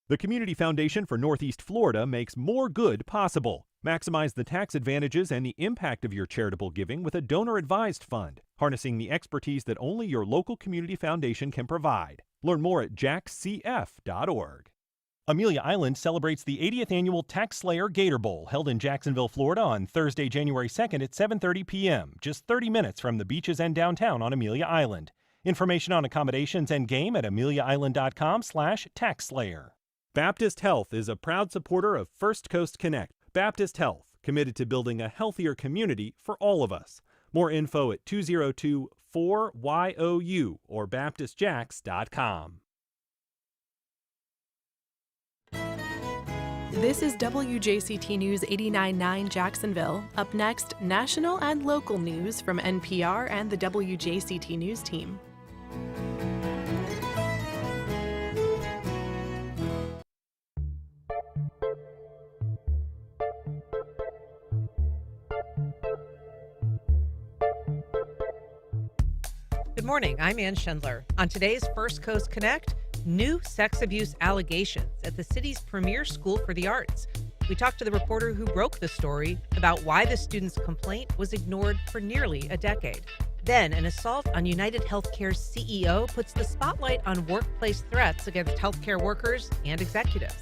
The Community Foundation for Northeast Florida makes more good possible. Maximize the tax advantages and the impact of your charitable giving with a donor-advised fund, harnessing the expertise that only your local community foundation can provide. Learn more at jaxcf.org. Amelia Island celebrates the 80th annual Tax Slayer Gator Bowl, held in Jacksonville, Florida on Thursday, January 2nd at 7:30 p.m., just 30 minutes from the beaches and downtown on Amelia Island. Information on accommodations and game at ameliaisland.com/taxslayer. Baptist Health is a proud supporter of First Coast Connect. Baptist Health, committed to building a healthier community for all of us. More info at 202-4YOU or baptistjax.com. This is WJCT News 89.9 Jacksonville. Up next, national and local news from NPR and the WJCT News team. Good morning, I'm Ann Schindler. On today's First Coast Connect, new sex abuse allegations at the city's premier school for the arts. We talked to the reporter who broke the story about why the student's complaint was ignored for nearly a decade. Then, an assault on United Healthcare's CEO puts the spotlight on workplace threats against healthcare workers and executives.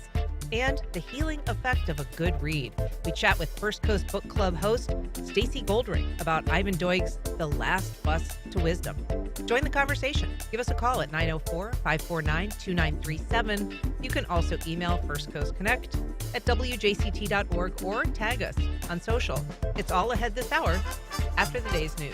And the healing effect of a good read. We chat with First Coast Book Club host Stacey Goldring about Ivan Doig's The Last Bus to Wisdom. Join the conversation. Give us a call at 904-549-2937. You can also email First Coast Connect at WJCT.org or tag us on social. It's all ahead this hour after the day's news.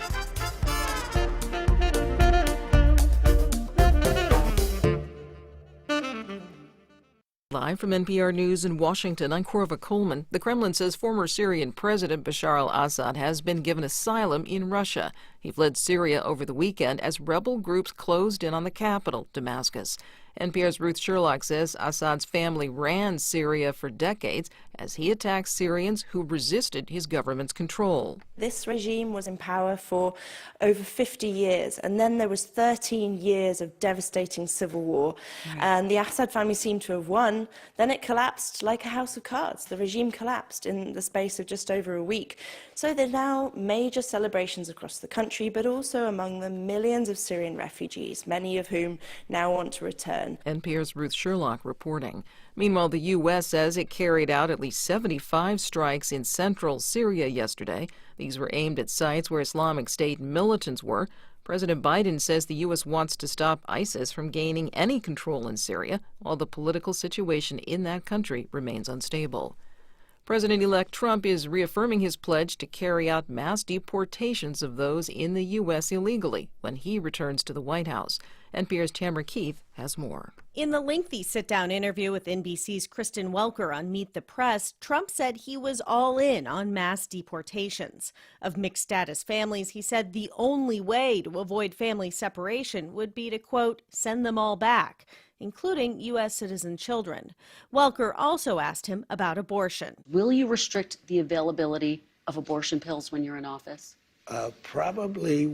Live from NPR News in Washington, I'm Corva Coleman. The Kremlin says former Syrian President Bashar al-Assad has been given asylum in Russia. He fled Syria over the weekend as rebel groups closed in on the capital, Damascus. NPR's Ruth Sherlock says Assad's family ran Syria for decades as he attacked Syrians who resisted his government's control. This regime was in power for over 50 years, and then there was 13 years of devastating civil war, and the Assad family seemed to have won. Then it collapsed like a house of cards. The regime collapsed in the space of just over a week. So there are now major celebrations across the country, but also among them millions of Syrian refugees, many of whom now want to return. NPR's Ruth Sherlock reporting. Meanwhile, the U.S. says it carried out at least 75 strikes in central Syria yesterday. These were aimed at sites where Islamic State militants were. President Biden says the U.S. wants to stop ISIS from gaining any control in Syria, while the political situation in that country remains unstable. President-elect Trump is reaffirming his pledge to carry out mass deportations of those in the U.S. illegally when he returns to the White House. NPR's Tamara Keith has more. In the lengthy sit-down interview with NBC's Kristen Welker on Meet the Press, Trump said he was all in on mass deportations. Of mixed-status families, he said the only way to avoid family separation would be to, quote, send them all back, including U.S. citizen children. Welker also asked him about abortion. Will you restrict the availability of abortion pills when you're in office? I'll probably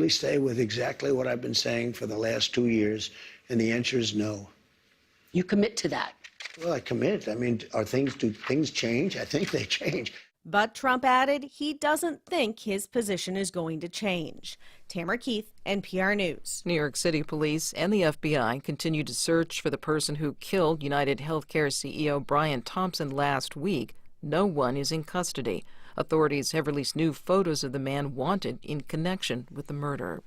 stay with exactly what I've been saying for the last 2 years, and the answer is no. You commit to that? Well, I commit. I mean, do things change? I think they change. But Trump added he doesn't think his position is going to change. Tamara Keith, NPR News. New York City police and the FBI continue to search for the person who killed United Healthcare CEO Brian Thompson last week. No one is in custody. Authorities have released new photos of the man wanted in connection with the murder.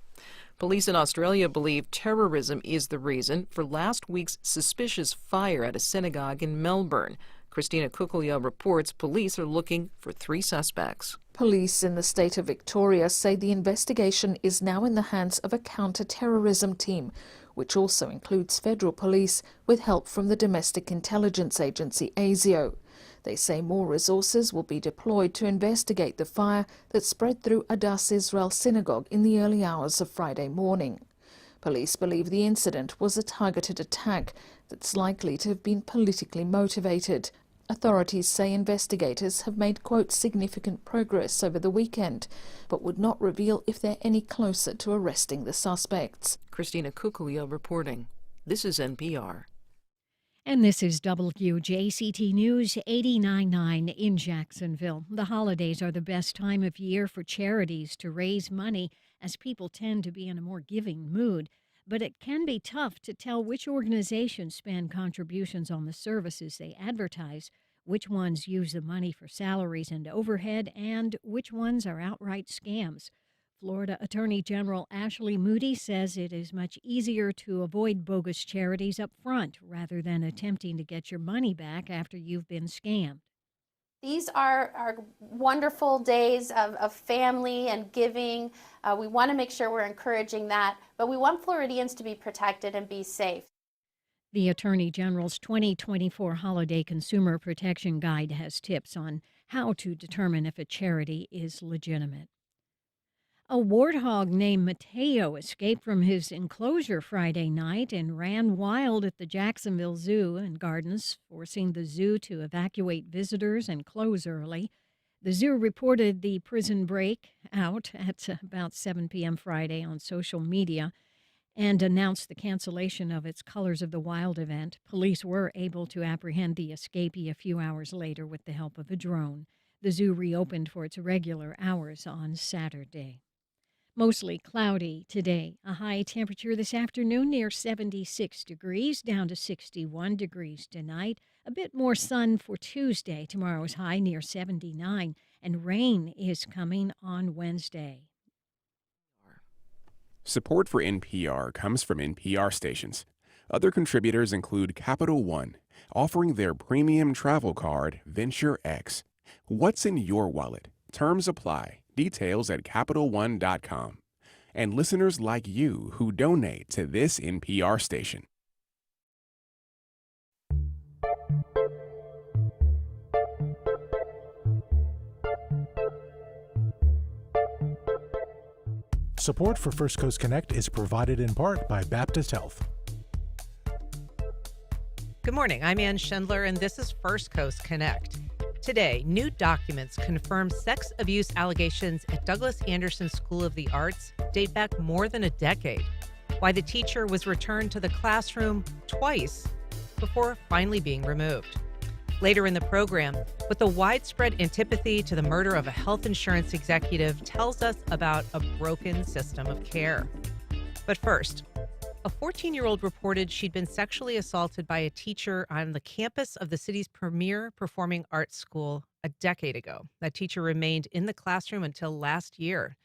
Police in Australia believe terrorism is the reason for last week's suspicious fire at a synagogue in Melbourne. Christina Kukulya reports police are looking for 3 suspects. Police in the state of Victoria say the investigation is now in the hands of a counter-terrorism team, which also includes federal police with help from the domestic intelligence agency ASIO. They say more resources will be deployed to investigate the fire that spread through Adass Israel Synagogue in the early hours of Friday morning. Police believe the incident was a targeted attack that's likely to have been politically motivated. Authorities say investigators have made, quote, significant progress over the weekend, but would not reveal if they're any closer to arresting the suspects. Christina Kukulya reporting. This is NPR. And this is WJCT News 89.9 in Jacksonville. The holidays are the best time of year for charities to raise money, as people tend to be in a more giving mood. But it can be tough to tell which organizations spend contributions on the services they advertise, which ones use the money for salaries and overhead, and which ones are outright scams. Florida Attorney General Ashley Moody says it is much easier to avoid bogus charities up front rather than attempting to get your money back after you've been scammed. These are wonderful days of family and giving. We want to make sure we're encouraging that, but we want Floridians to be protected and be safe. The Attorney General's 2024 Holiday Consumer Protection Guide has tips on how to determine if a charity is legitimate. A warthog named Mateo escaped from his enclosure Friday night and ran wild at the Jacksonville Zoo and Gardens, forcing the zoo to evacuate visitors and close early. The zoo reported the prison break out at about 7 p.m. Friday on social media and announced the cancellation of its Colors of the Wild event. Police were able to apprehend the escapee a few hours later with the help of a drone. The zoo reopened for its regular hours on Saturday. Mostly cloudy today. A high temperature this afternoon near 76 degrees, down to 61 degrees tonight. A bit more sun for Tuesday. Tomorrow's high near 79, and rain is coming on Wednesday. Support for NPR comes from NPR stations. Other contributors include Capital One, offering their premium travel card, Venture X. What's in your wallet? Terms apply. Details at CapitalOne.com. And listeners like you who donate to this NPR station. Support for First Coast Connect is provided in part by Baptist Health. Good morning. I'm Ann Schindler, and this is First Coast Connect. Today, new documents confirm sex abuse allegations at Douglas Anderson School of the Arts date back more than a decade. Why the teacher was returned to the classroom twice before finally being removed. Later in the program, what the widespread antipathy to the murder of a health insurance executive tells us about a broken system of care. But first, a 14-year-old reported she'd been sexually assaulted by a teacher on the campus of the city's premier performing arts school a decade ago. That teacher remained in the classroom until last year.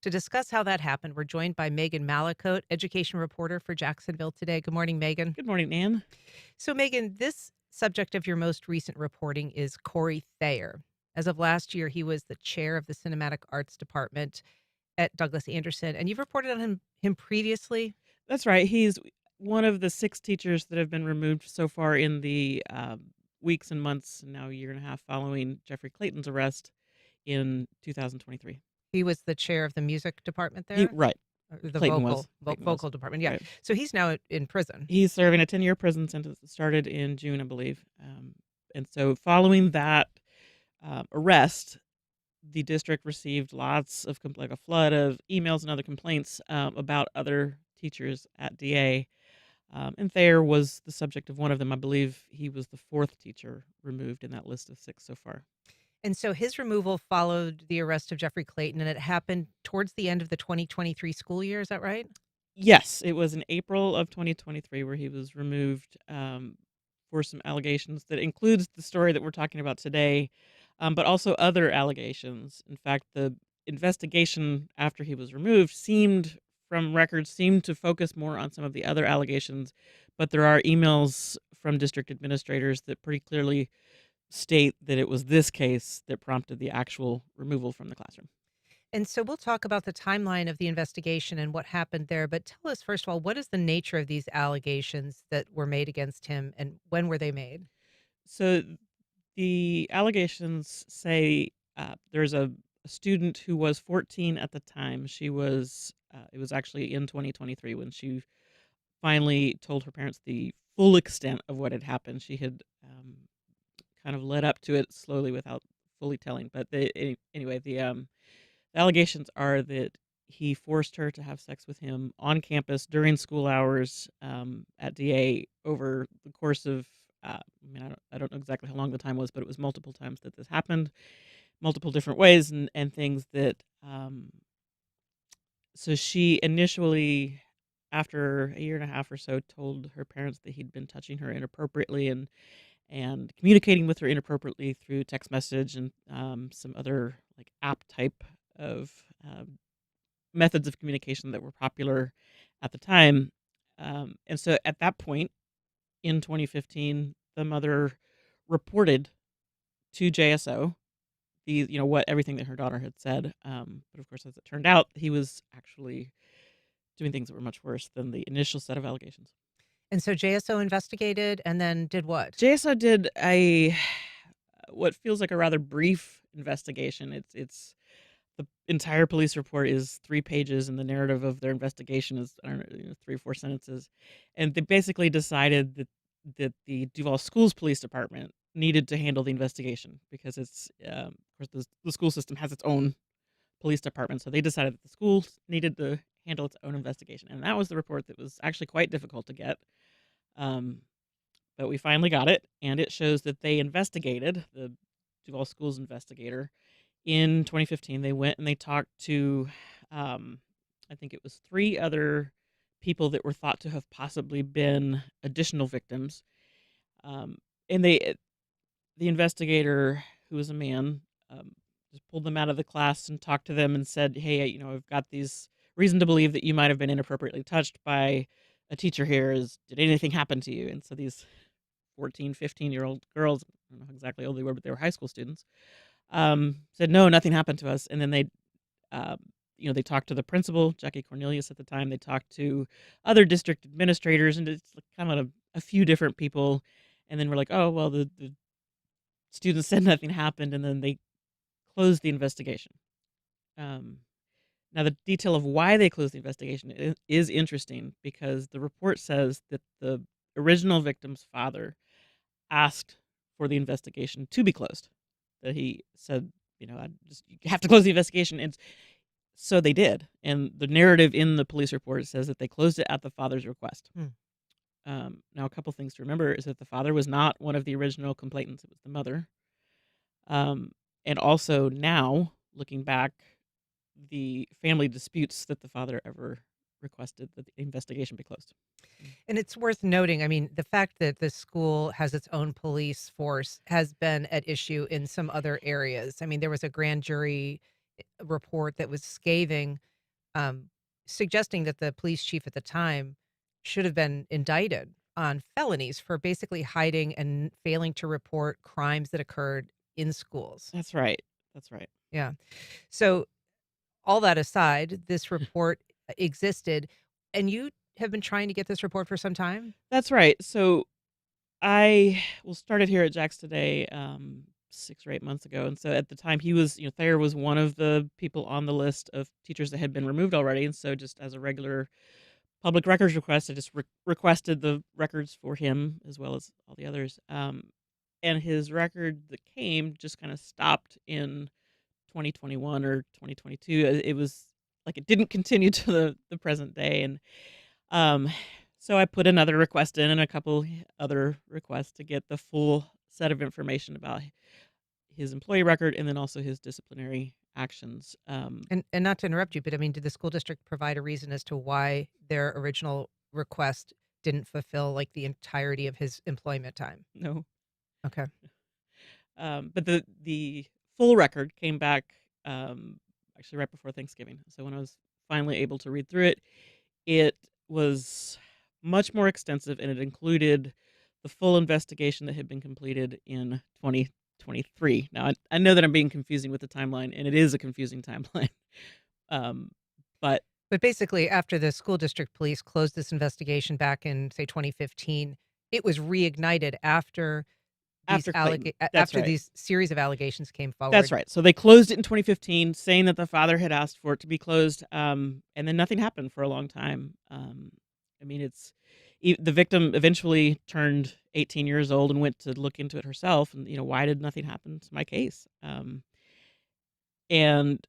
To discuss how that happened, we're joined by Megan Mallicoat, education reporter for Jacksonville Today. Good morning, Megan. Good morning, Ann. So, Megan, this subject of your most recent reporting is Corey Thayer. As of last year, he was the chair of the Cinematic Arts Department at Douglas Anderson, and you've reported on him previously. That's right. He's one of the 6 teachers that have been removed so far in the weeks and months, now a year and a half, following Jeffrey Clayton's arrest in 2023. He was the chair of the music department there? Right. The Clayton vocal department, yeah. Right. So he's now in prison. He's serving a 10-year prison sentence that started in June, I believe. And so following that arrest, the district received lots of, like a flood of emails and other complaints about other teachers at DA. And Thayer was the subject of one of them. I believe he was the 4th teacher removed in that list of 6 so far. And so his removal followed the arrest of Jeffrey Clayton, and it happened towards the end of the 2023 school year. Is that right? Yes, it was in April of 2023 where he was removed for some allegations that includes the story that we're talking about today, but also other allegations. In fact, the investigation after he was removed seemed to focus more on some of the other allegations, but there are emails from district administrators that pretty clearly state that it was this case that prompted the actual removal from the classroom. And so we'll talk about the timeline of the investigation and what happened there, but tell us, first of all, what is the nature of these allegations that were made against him, and when were they made? So the allegations say there's a student who was 14 at the time. She was, it was actually in 2023 when she finally told her parents the full extent of what had happened. She had kind of led up to it slowly without fully telling. But anyway, the allegations are that he forced her to have sex with him on campus during school hours at DA over the course of I don't know exactly how long the time was, but it was multiple times that this happened, multiple different ways, and things that. So she initially, after a year and a half or so, told her parents that he'd been touching her inappropriately and communicating with her inappropriately through text message and some other like app type of methods of communication that were popular at the time. And so at that point in 2015, the mother reported to JSO what everything that her daughter had said. But of course, as it turned out, he was actually doing things that were much worse than the initial set of allegations. And so JSO investigated and then did what? JSO did what feels like a rather brief investigation. It's the entire police report is 3 pages, and the narrative of their investigation is, I don't know, 3 or 4 sentences. And they basically decided that the Duval Schools Police Department needed to handle the investigation because it's, of course, the school system has its own police department. So they decided that the schools needed to handle its own investigation. And that was the report that was actually quite difficult to get. But we finally got it, and it shows that they investigated, the Duval Schools investigator, in 2015. They went and they talked to, I think it was 3 other people that were thought to have possibly been additional victims. And the investigator, who was a man, just pulled them out of the class and talked to them and said, hey, I've got these reason to believe that you might have been inappropriately touched by a teacher here. Did anything happen to you? And so these 14, 15-year-old girls, I don't know exactly how old they were, but they were high school students, said, no, nothing happened to us. And then they talked to the principal, Jackie Cornelius at the time. They talked to other district administrators, and it's kind of a few different people. And then we're like, oh, well, the students said nothing happened, and then they closed the investigation. Now, the detail of why they closed the investigation is interesting because the report says that the original victim's father asked for the investigation to be closed. That he said, you have to close the investigation. And so they did. And the narrative in the police report says that they closed it at the father's request. Now, a couple things to remember is that the father was not one of the original complainants. It was the mother. And also now, looking back, the family disputes that the father ever requested that the investigation be closed. And it's worth noting, I mean, the fact that the school has its own police force has been at issue in some other areas. I mean, there was a grand jury report that was scathing, suggesting that the police chief at the time should have been indicted on felonies for basically hiding and failing to report crimes that occurred in schools. That's right. That's right. Yeah. So all that aside, this report existed, and you have been trying to get this report for some time? That's right. So I started here at Jax Today 6 or 8 months ago. And so at the time he was, Thayer was one of the people on the list of teachers that had been removed already. And so just as a regular public records request, I just requested the records for him as well as all the others. And his record that came just kind of stopped in 2021 or 2022. It was like it didn't continue to the present day. And so I put another request in and a couple other requests to get the full set of information about his employee record and then also his disciplinary actions. And not to interrupt you, but I mean, did the school district provide a reason as to why their original request didn't fulfill like the entirety of his employment time? No. Okay. But the full record came back actually right before Thanksgiving. So when I was finally able to read through it, it was much more extensive, and it included the full investigation that had been completed in 2023. Now, I know that I'm being confusing with the timeline, and it is a confusing timeline. But basically, after the school district police closed this investigation back in, say, 2015, it was reignited after these series of allegations came forward. That's right. So they closed it in 2015, saying that the father had asked for it to be closed, and then nothing happened for a long time. I mean, the victim eventually turned 18 years old and went to look into it herself, and why did nothing happen to my case? And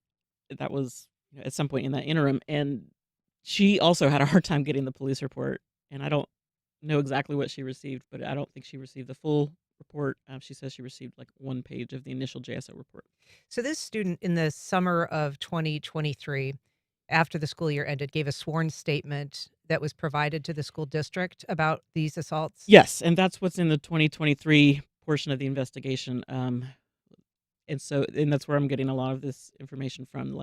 that was at some point in that interim, and she also had a hard time getting the police report, and I don't know exactly what she received, but I don't think she received the full report. She says she received like one page of the initial JSO report. So this student in the summer of 2023, after the school year ended, gave a sworn statement that was provided to the school district about these assaults? Yes, and that's what's in the 2023 portion of the investigation. And that's where I'm getting a lot of this information from.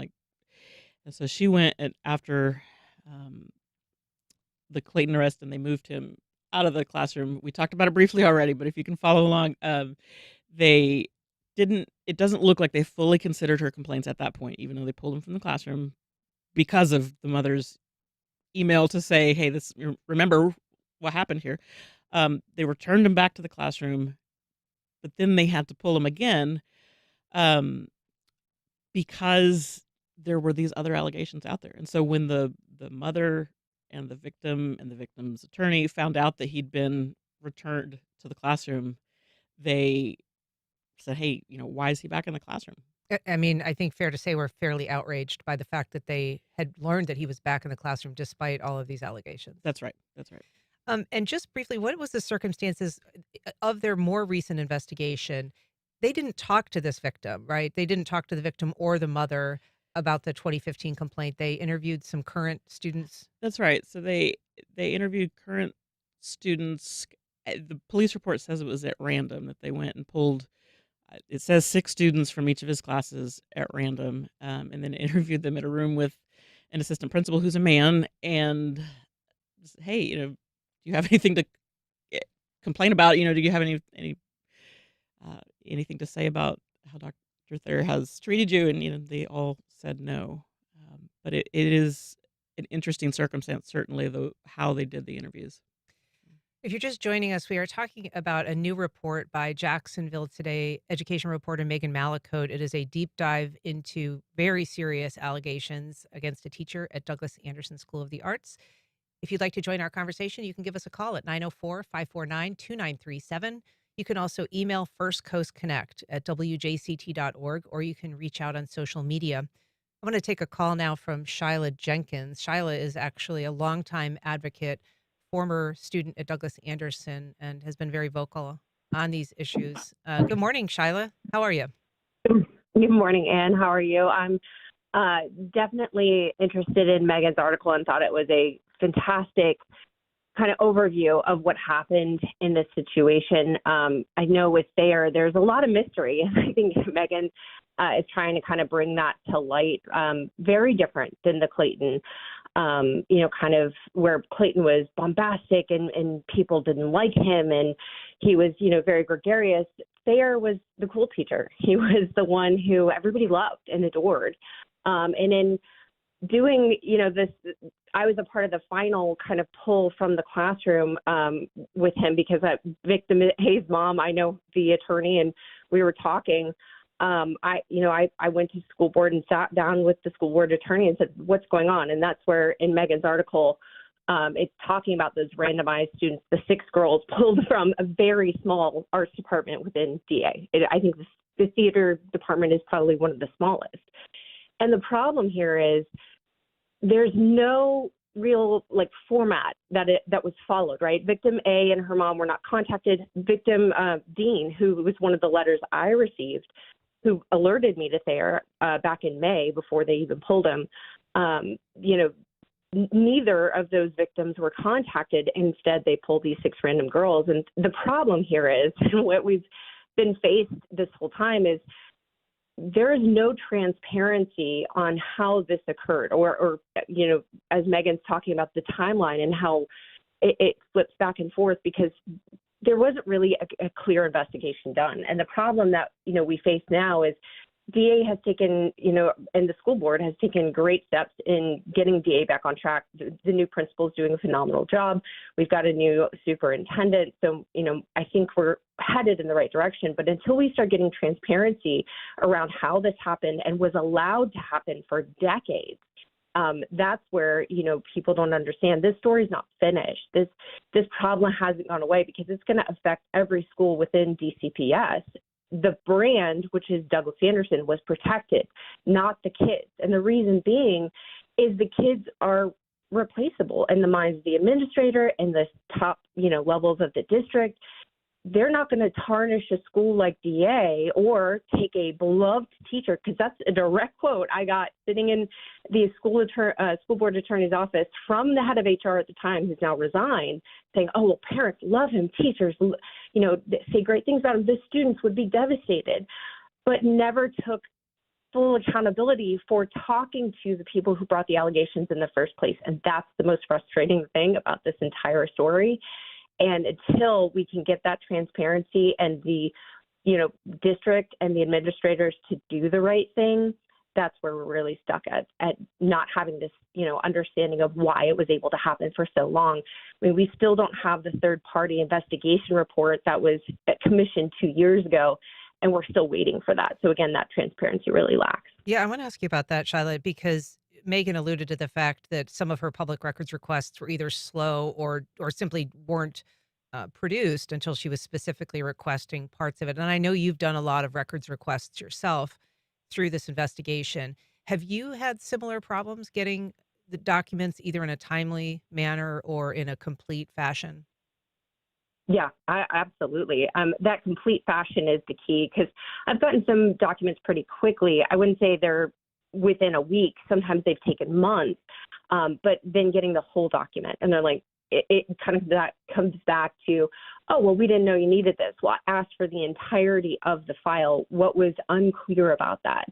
And so she went after the Clayton arrest, and they moved him out of the classroom. We talked about it briefly already, but if you can follow along, they didn't. It doesn't look like they fully considered her complaints at that point, even though they pulled him from the classroom because of the mother's email to say, "Hey, remember what happened here." They returned him back to the classroom, but then they had to pull him again because there were these other allegations out there. And so when the mother and the victim's attorney found out that he'd been returned to the classroom, they said, "Hey, why is he back in the classroom?" I mean, I think fair to say we're fairly outraged by the fact that they had learned that he was back in the classroom despite all of these allegations. That's right. That's right. And just briefly, what was the circumstances of their more recent investigation? They didn't talk to this victim, right? They didn't talk to the victim or the mother about the 2015 complaint. They interviewed some current students. That's right. So they interviewed current students. The police report says it was at random that they went and pulled. It says 6 students from each of his classes at random, and then interviewed them in a room with an assistant principal who's a man. And just, hey, do you have anything to complain about? Do you have anything to say about how Dr. Thayer has treated you? And they all said no. But it is an interesting circumstance, certainly, how they did the interviews. If you're just joining us, we are talking about a new report by Jacksonville Today education reporter Megan Mallicoat. It is a deep dive into very serious allegations against a teacher at Douglas Anderson School of the Arts. If you'd like to join our conversation, you can give us a call at 904-549-2937. You can also email firstcoastconnect@wjct.org, or you can reach out on social media. I'm going to take a call now from Shyla Jenkins. Shyla is actually a longtime advocate, former student at Douglas Anderson, and has been very vocal on these issues. Good morning, Shyla. How are you? Good morning, Ann. How are you? I'm definitely interested in Megan's article and thought it was a fantastic kind of overview of what happened in this situation. I know with Thayer, there's a lot of mystery, and I think Megan is trying to kind of bring that to light. Very different than the Clayton, kind of where Clayton was bombastic and people didn't like him, and he was, very gregarious. Thayer was the cool teacher. He was the one who everybody loved and adored. And in doing, this, I was a part of the final kind of pull from the classroom with him because victim Hayes' mom, I know the attorney, and we were talking. I went to school board and sat down with the school board attorney and said, "What's going on?" And that's where in Megan's article, it's talking about those randomized students, the 6 girls pulled from a very small arts department within DA. I think the theater department is probably one of the smallest. And the problem here is there's no real format that was followed, right? Victim A and her mom were not contacted. Victim Dean, who was one of the letters I received, who alerted me to Thayer back in May before they even pulled him, neither of those victims were contacted. Instead, they pulled these 6 random girls. And the problem here is, and what we've been faced this whole time is, there is no transparency on how this occurred, or as Megan's talking about the timeline and how it flips back and forth because there wasn't really a clear investigation done. And the problem that, we face now is DA has taken, and the school board has taken great steps in getting DA back on track. The new principal is doing a phenomenal job. We've got a new superintendent. So, I think we're headed in the right direction. But until we start getting transparency around how this happened and was allowed to happen for decades, that's where, people don't understand. This story's not finished. This problem hasn't gone away because it's going to affect every school within DCPS. The brand, which is Douglas Anderson, was protected, not the kids. And the reason being is the kids are replaceable in the minds of the administrator and the top, levels of the district. They're not going to tarnish a school like DA or take a beloved teacher, because that's a direct quote I got sitting in the school board attorney's office from the head of HR at the time, who's now resigned, saying, "Oh, well, parents love him, teachers, say great things about him. The students would be devastated," but never took full accountability for talking to the people who brought the allegations in the first place. And that's the most frustrating thing about this entire story. And until we can get that transparency and the, district and the administrators to do the right thing, that's where we're really stuck at not having this, understanding of why it was able to happen for so long. I mean, we still don't have the third-party investigation report that was commissioned 2 years ago, and we're still waiting for that. So again, that transparency really lacks. Yeah, I want to ask you about that, Shyla, because Megan alluded to the fact that some of her public records requests were either slow or simply weren't produced until she was specifically requesting parts of it. And I know you've done a lot of records requests yourself through this investigation. Have you had similar problems getting the documents either in a timely manner or in a complete fashion? Yeah, absolutely. That complete fashion is the key, because I've gotten some documents pretty quickly. I wouldn't say they're within a week. Sometimes they've taken months, but then getting the whole document, and they're like, it kind of that comes back to, "Oh, well, we didn't know you needed this." Well, I asked for the entirety of the file. What was unclear about that?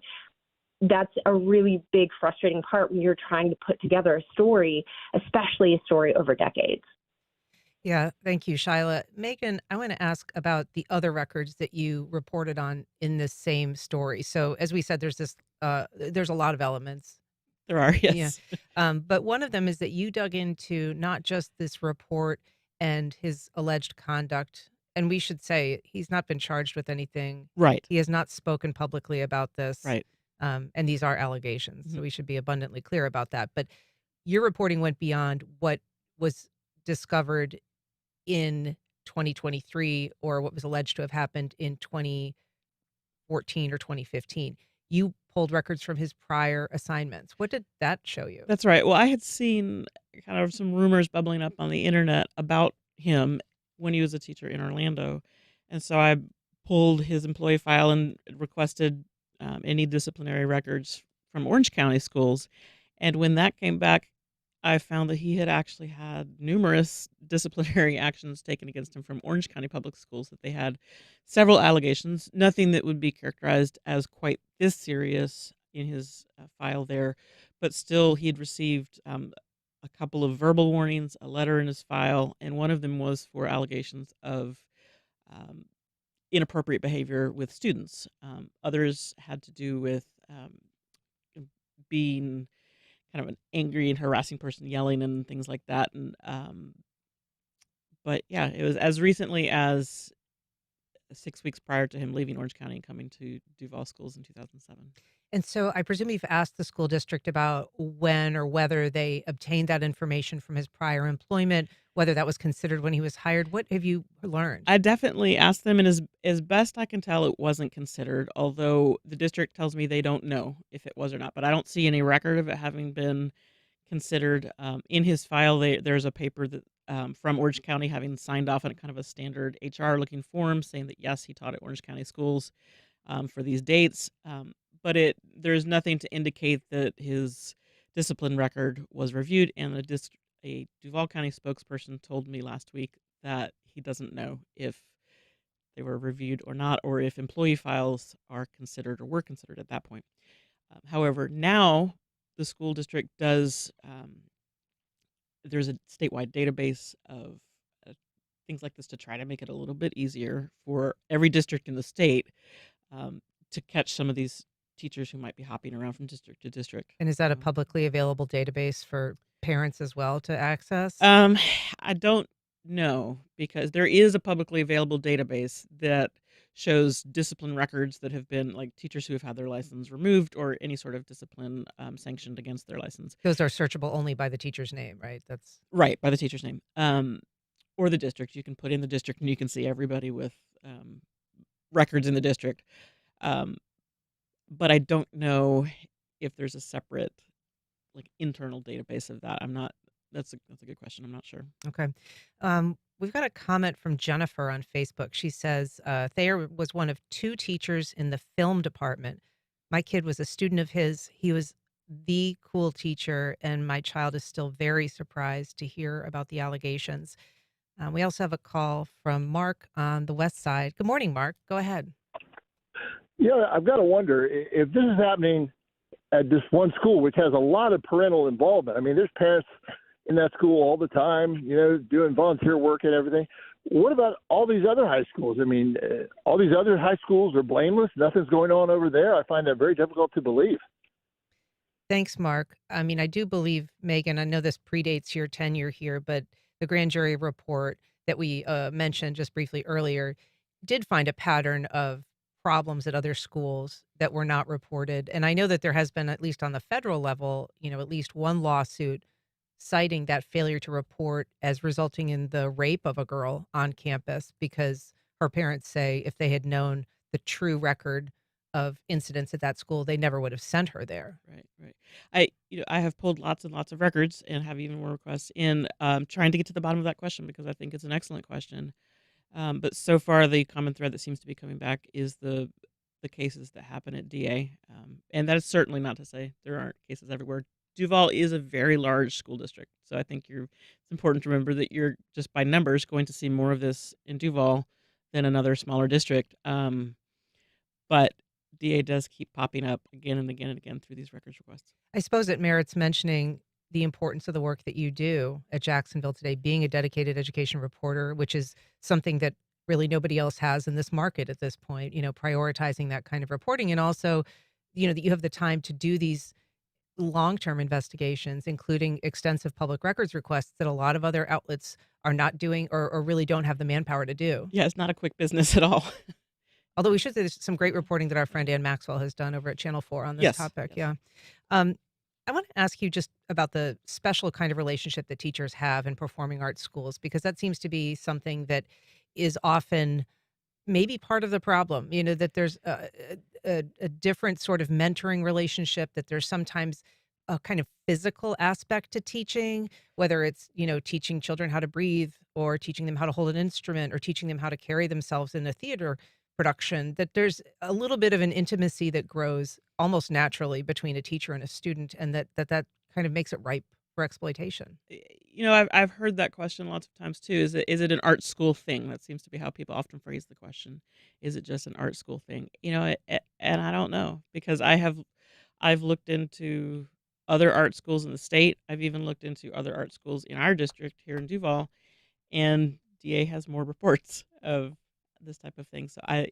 That's a really big frustrating part when you're trying to put together a story, especially a story over decades. Yeah, thank you, Shyla. Megan, I want to ask about the other records that you reported on in this same story. So, as we said, there's a lot of elements. There are, yes. Yeah. But one of them is that you dug into not just this report and his alleged conduct. And we should say he's not been charged with anything. Right. He has not spoken publicly about this. Right. And these are allegations. So we should be abundantly clear about that. But your reporting went beyond what was discovered in 2023 or what was alleged to have happened in 2014 or 2015. You pulled records from his prior assignments. What did that show you? That's right. Well, I had seen kind of some rumors bubbling up on the internet about him when he was a teacher in Orlando. And so I pulled his employee file and requested any disciplinary records from Orange County schools. And when that came back, I found that he had actually had numerous disciplinary actions taken against him from Orange County Public Schools, that they had several allegations, nothing that would be characterized as quite this serious in his file there, but still he had received a couple of verbal warnings, a letter in his file, and one of them was for allegations of inappropriate behavior with students. Others had to do with being kind of an angry and harassing person, yelling and things like that. And but yeah, it was as recently as 6 weeks prior to him leaving Orange County and coming to Duval Schools in 2007. And so I presume you've asked the school district about when or whether they obtained that information from his prior employment, whether that was considered when he was hired. What have you learned? I definitely asked them, and as best I can tell, it wasn't considered, although the district tells me they don't know if it was or not. But I don't see any record of it having been considered. In his file, there's a paper that from Orange County having signed off on a kind of a standard HR-looking form saying that, yes, he taught at Orange County schools for these dates. But there's nothing to indicate that his discipline record was reviewed, and a Duval County spokesperson told me last week that he doesn't know if they were reviewed or not, or if employee files are considered or were considered at that point. However, now the school district does, there's a statewide database of things like this to try to make it a little bit easier for every district in the state to catch some of these teachers who might be hopping around from district to district. And is that a publicly available database for parents as well to access? I don't know, because there is a publicly available database that shows discipline records that have been, like, teachers who have had their license removed or any sort of discipline sanctioned against their license. Those are searchable only by the teacher's name, right? That's right, by the teacher's name, or the district. You can put in the district and you can see everybody with records in the district. But I don't know if there's a separate, like, internal database of that. I'm not That's a good question. I'm not sure. Okay. We've got a comment from Jennifer on Facebook. She says, Thayer was one of 2 teachers in the film department. My kid was a student of his. He was the cool teacher, and my child is still very surprised to hear about the allegations. We also have a call from Mark on the west side. Good morning, Mark. Go ahead. Yeah, I've got to wonder if this is happening at this one school, which has a lot of parental involvement. I mean, there's parents in that school all the time, doing volunteer work and everything. What about all these other high schools? I mean, all these other high schools are blameless. Nothing's going on over there. I find that very difficult to believe. Thanks, Mark. I mean, I do believe, Megan, I know this predates your tenure here, but the grand jury report that we mentioned just briefly earlier did find a pattern of problems at other schools that were not reported. And I know that there has been, at least on the federal level, at least one lawsuit citing that failure to report as resulting in the rape of a girl on campus because her parents say if they had known the true record of incidents at that school, they never would have sent her there. Right. I have pulled lots and lots of records and have even more requests in trying to get to the bottom of that question because I think it's an excellent question. But so far, the common thread that seems to be coming back is the cases that happen at DA. And that is certainly not to say there aren't cases everywhere. Duval is a very large school district. So I think it's important to remember that you're just by numbers going to see more of this in Duval than another smaller district. But DA does keep popping up again and again and again through these records requests. I suppose it merits mentioning the importance of the work that you do at Jacksonville Today, being a dedicated education reporter, which is something that really nobody else has in this market at this point, prioritizing that kind of reporting. And also, that you have the time to do these long-term investigations, including extensive public records requests that a lot of other outlets are not doing or really don't have the manpower to do. Yeah, it's not a quick business at all. Although we should say there's some great reporting that our friend Ann Maxwell has done over at Channel 4 on this topic. Yes. Yeah. I want to ask you just about the special kind of relationship that teachers have in performing arts schools, because that seems to be something that is often maybe part of the problem, that there's a different sort of mentoring relationship, that there's sometimes a kind of physical aspect to teaching, whether it's, teaching children how to breathe or teaching them how to hold an instrument or teaching them how to carry themselves in a theater production, that there's a little bit of an intimacy that grows almost naturally between a teacher and a student, and that kind of makes it ripe for exploitation. I've heard that question lots of times too. Is it an art school thing? That seems to be how people often phrase the question. Is it just an art school thing? And I don't know, because I've looked into other art schools in the state. I've even looked into other art schools in our district here in Duval, and DA has more reports of this type of thing. So I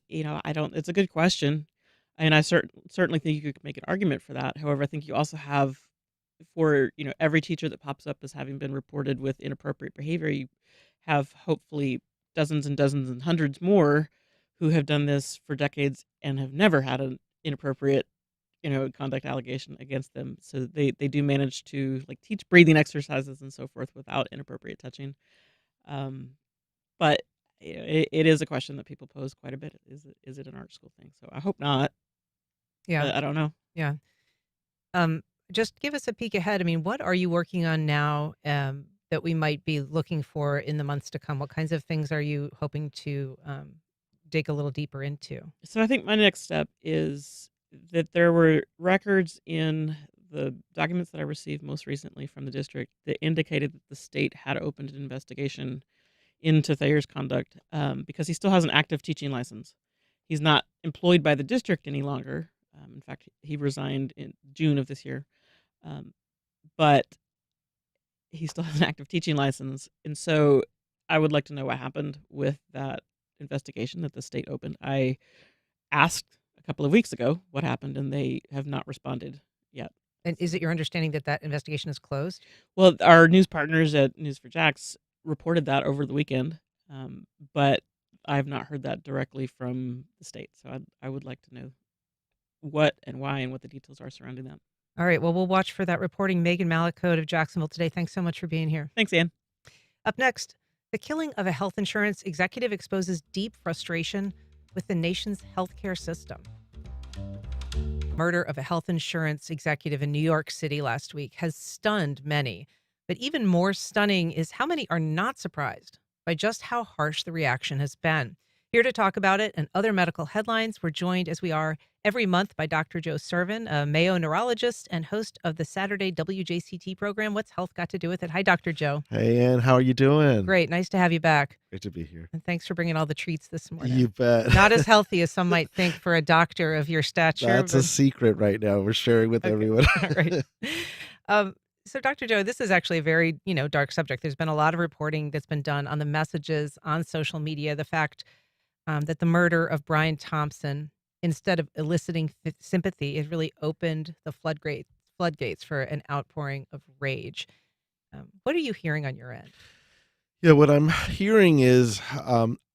don't. It's a good question, and I certainly think you could make an argument for that. However, I think you also have, for every teacher that pops up as having been reported with inappropriate behavior, you have hopefully dozens and dozens and hundreds more who have done this for decades and have never had an inappropriate conduct allegation against them. So they do manage to teach breathing exercises and so forth without inappropriate touching. But it is a question that people pose quite a bit. Is it an art school thing? So I hope not. Yeah. I don't know. Yeah. Just give us a peek ahead. I mean, what are you working on now that we might be looking for in the months to come? What kinds of things are you hoping to dig a little deeper into? So I think my next step is that there were records in the documents that I received most recently from the district that indicated that the state had opened an investigation into Thayer's conduct because he still has an active teaching license. He's not employed by the district any longer. In fact, he resigned in June of this year. But he still has an active teaching license. And so I would like to know what happened with that investigation that the state opened. I asked a couple of weeks ago what happened, and they have not responded yet. And is it your understanding that that investigation is closed? Well, our news partners at News4Jax reported that over the weekend, but I have not heard that directly from the state. So I would like to know what and why and what the details are surrounding that. All right. Well, we'll watch for that reporting. Megan Mallicoat of Jacksonville Today, thanks so much for being here. Thanks, Ann. Up next, the killing of a health insurance executive exposes deep frustration with the nation's healthcare system. Murder of a health insurance executive in New York City last week has stunned many. But even more stunning is how many are not surprised by just how harsh the reaction has been. Here to talk about it and other medical headlines, we're joined, as we are every month, by Dr. Joe Sirven, a Mayo neurologist and host of the Saturday WJCT program, What's Health Got to Do with It? Hi, Dr. Joe. Hey, Ann, how are you doing? Great. Nice to have you back. Great to be here. And thanks for bringing all the treats this morning. You bet. Not as healthy as some might think for a doctor of your stature. That's a secret right now. We're sharing with everyone. All right. So, Dr. Joe, this is actually a very, dark subject. There's been a lot of reporting that's been done on the messages on social media, the fact that the murder of Brian Thompson, instead of eliciting sympathy, it really opened the floodgates for an outpouring of rage. What are you hearing on your end? Yeah, what I'm hearing is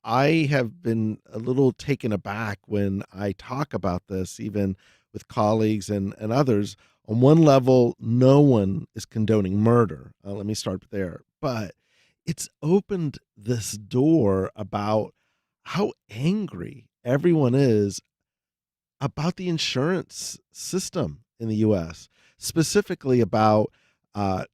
I have been a little taken aback when I talk about this, even with colleagues and others. On one level, no one is condoning murder. Let me start there. But it's opened this door about how angry everyone is about the insurance system in the U.S., specifically about prior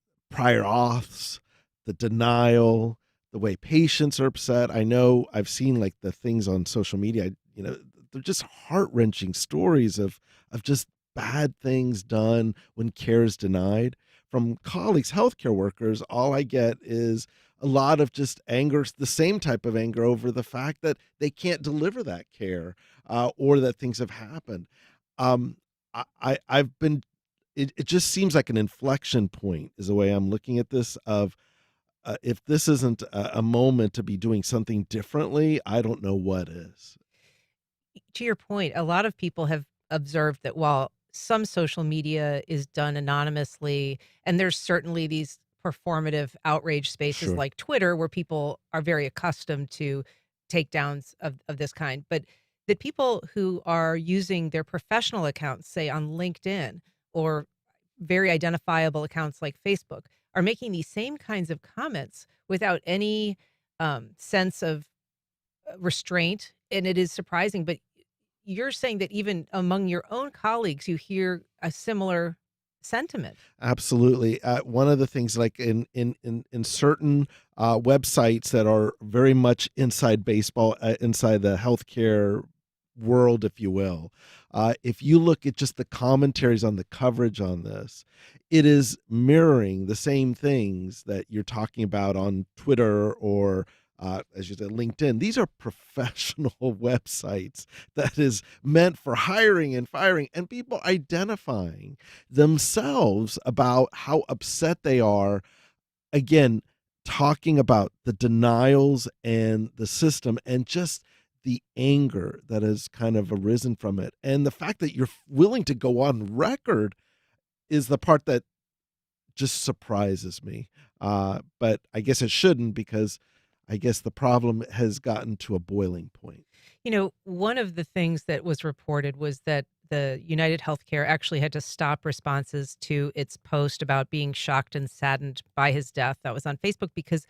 auths, the denial, the way patients are upset. I know I've seen like the things on social media, they're just heart-wrenching stories of just bad things done when care is denied. From colleagues, healthcare workers, all I get is a lot of just anger, the same type of anger over the fact that they can't deliver that care or that things have happened. It just seems like an inflection point is the way I'm looking at this of if this isn't a moment to be doing something differently, I don't know what is. To your point, a lot of people have observed that while some social media is done anonymously, and there's certainly these performative outrage spaces Sure. like Twitter where people are very accustomed to takedowns of this kind, but that people who are using their professional accounts, say on LinkedIn or very identifiable accounts like Facebook, are making these same kinds of comments without any sense of restraint. And it is surprising, but you're saying that even among your own colleagues, you hear a similar sentiment. Absolutely. One of the things, like in certain websites that are very much inside baseball, inside the healthcare world, if you will, if you look at just the commentaries on the coverage on this, it is mirroring the same things that you're talking about on Twitter or as you said, LinkedIn. These are professional websites that is meant for hiring and firing and people identifying themselves about how upset they are. Again, talking about the denials and the system and just the anger that has kind of arisen from it. And the fact that you're willing to go on record is the part that just surprises me. But I guess it shouldn't, because I guess the problem has gotten to a boiling point. One of the things that was reported was that the United Healthcare actually had to stop responses to its post about being shocked and saddened by his death. That was on Facebook because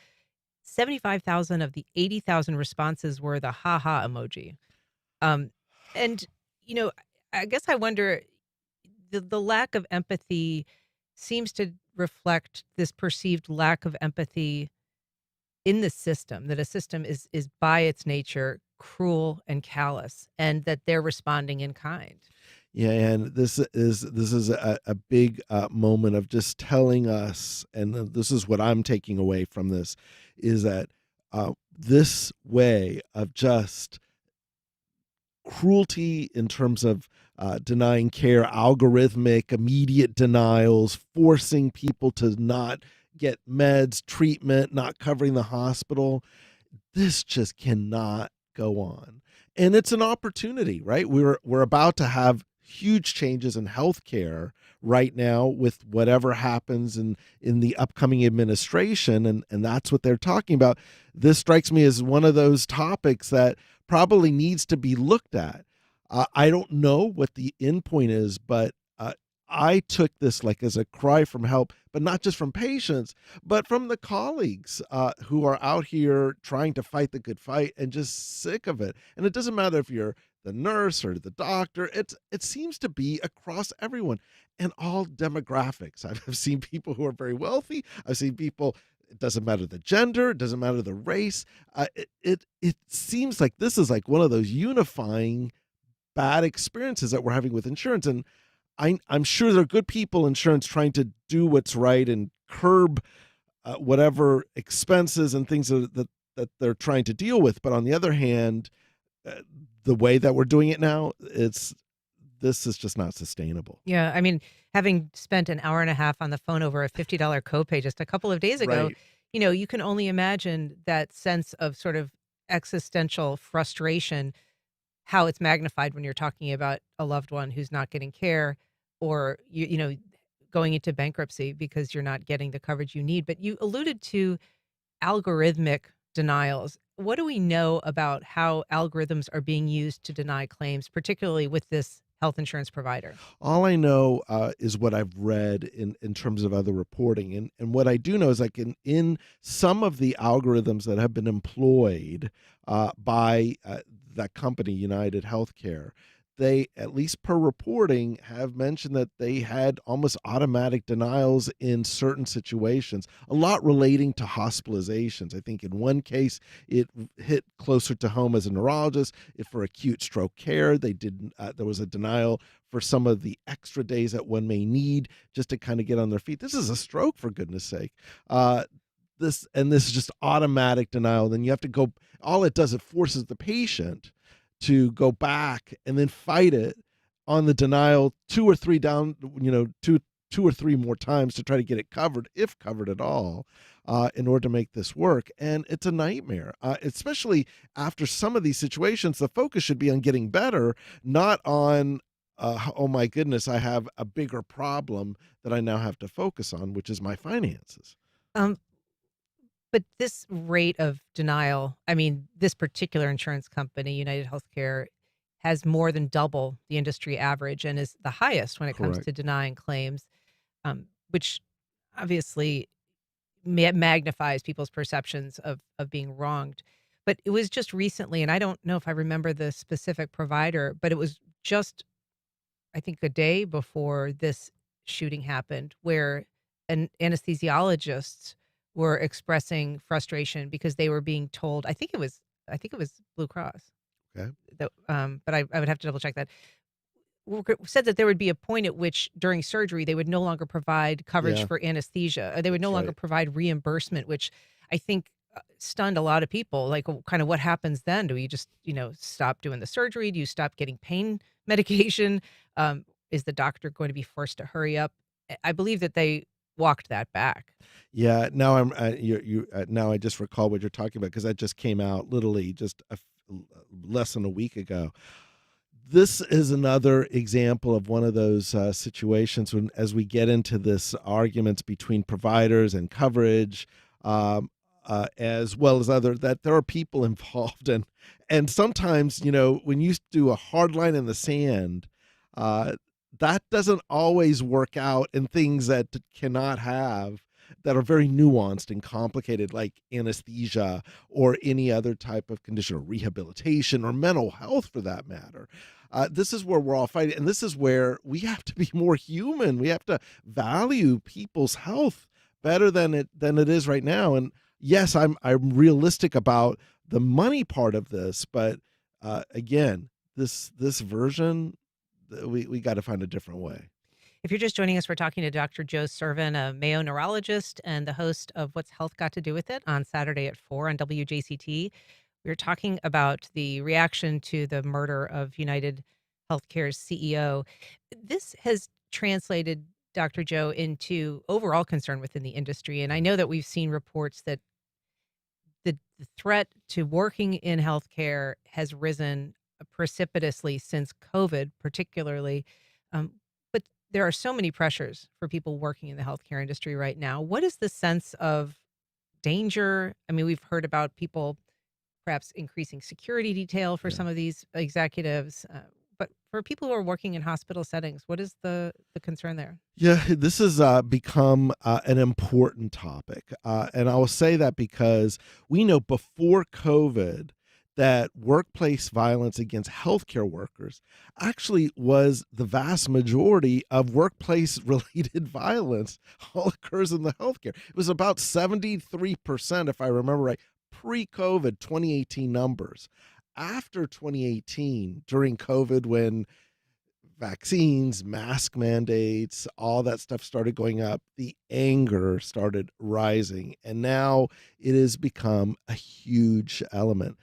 75,000 of the 80,000 responses were the ha-ha emoji. And, I guess I wonder, the lack of empathy seems to reflect this perceived lack of empathy in the system, that a system is by its nature cruel and callous, and that they're responding in kind. Yeah, and this is a big moment of just telling us, and this is what I'm taking away from this, is that this way of just cruelty in terms of denying care, algorithmic, immediate denials, forcing people to not get meds, treatment, not covering the hospital. This just cannot go on. And it's an opportunity, right? We're about to have huge changes in healthcare right now with whatever happens in the upcoming administration, and that's what they're talking about. This strikes me as one of those topics that probably needs to be looked at. I don't know what the end point is, but I took this like as a cry from help, but not just from patients, but from the colleagues who are out here trying to fight the good fight and just sick of it. And it doesn't matter if you're the nurse or the doctor. It seems to be across everyone and all demographics. I've seen people who are very wealthy. I've seen people. It doesn't matter the gender. It doesn't matter the race. It seems like this is like one of those unifying bad experiences that we're having with insurance. And I'm sure there are good people in insurance trying to do what's right and curb whatever expenses and things that they're trying to deal with. But on the other hand, the way that we're doing it now, this is just not sustainable. Yeah, I mean, having spent an hour and a half on the phone over a $50 copay just a couple of days ago, Right. you can only imagine that sense of sort of existential frustration, how it's magnified when you're talking about a loved one who's not getting care or going into bankruptcy because you're not getting the coverage you need. But you alluded to algorithmic denials. What do we know about how algorithms are being used to deny claims, particularly with this health insurance provider? All I know is what I've read in terms of other reporting. And what I do know is like in some of the algorithms that have been employed by that company, United Healthcare, they, at least per reporting, have mentioned that they had almost automatic denials in certain situations, a lot relating to hospitalizations. I think in one case, it hit closer to home as a neurologist. If for acute stroke care, they didn't. There was a denial for some of the extra days that one may need just to kind of get on their feet. This is a stroke, for goodness sake. This is just automatic denial. Then you have to go. All it does, it forces the patient to go back and then fight it on the denial two or three more times to try to get it covered, if covered at all, in order to make this work. And it's a nightmare, especially after some of these situations. The focus should be on getting better, not on, oh my goodness, I have a bigger problem that I now have to focus on, which is my finances. But this rate of denial, I mean, this particular insurance company, United Healthcare, has more than double the industry average and is the highest when it comes Correct. to denying claims, which obviously magnifies people's perceptions of being wronged. But it was just recently, and I don't know if I remember the specific provider, but it was just, I think, a day before this shooting happened, where anesthesiologists were expressing frustration because they were being told, I think it was Blue Cross, Okay. that, but I would have to double check that, said that there would be a point at which during surgery they would no longer provide coverage Yeah, for anesthesia. Or they would no that's longer right. provide reimbursement, which I think stunned a lot of people. Like, kind of what happens then? Do you just stop doing the surgery? Do you stop getting pain medication? Is the doctor going to be forced to hurry up? I believe that they walked that back. Yeah, now now I just recall what you're talking about because that just came out literally just less than a week ago. This is another example of one of those situations when, as we get into this arguments between providers and coverage, as well as other, that there are people involved, and sometimes when you do a hard line in the sand, that doesn't always work out in things that cannot have that are very nuanced and complicated, like anesthesia or any other type of condition, or rehabilitation or mental health for that matter. This is where we're all fighting, and this is where we have to be more human. We have to value people's health better than it is right now. And yes, I'm realistic about the money part of this, but again, this version, we got to find a different way. If you're just joining us, we're talking to Dr. Joe Sirven, a Mayo neurologist and the host of What's Health Got to Do with It on Saturday at 4 on WJCT. We were talking about the reaction to the murder of United Healthcare's CEO. This has translated, Dr. Joe, into overall concern within the industry. And I know that we've seen reports that the threat to working in healthcare has risen precipitously since COVID, particularly. But there are so many pressures for people working in the healthcare industry right now. What is the sense of danger? I mean, we've heard about people perhaps increasing security detail for some of these executives, but for people who are working in hospital settings, what is the concern there? Yeah, this has become an important topic. And I will say that because we know before COVID that workplace violence against healthcare workers actually was the vast majority of workplace related violence all occurs in the healthcare. It was about 73%, if I remember right, pre-COVID 2018 numbers. After 2018, during COVID, when vaccines, mask mandates, all that stuff started going up, the anger started rising. And now it has become a huge element.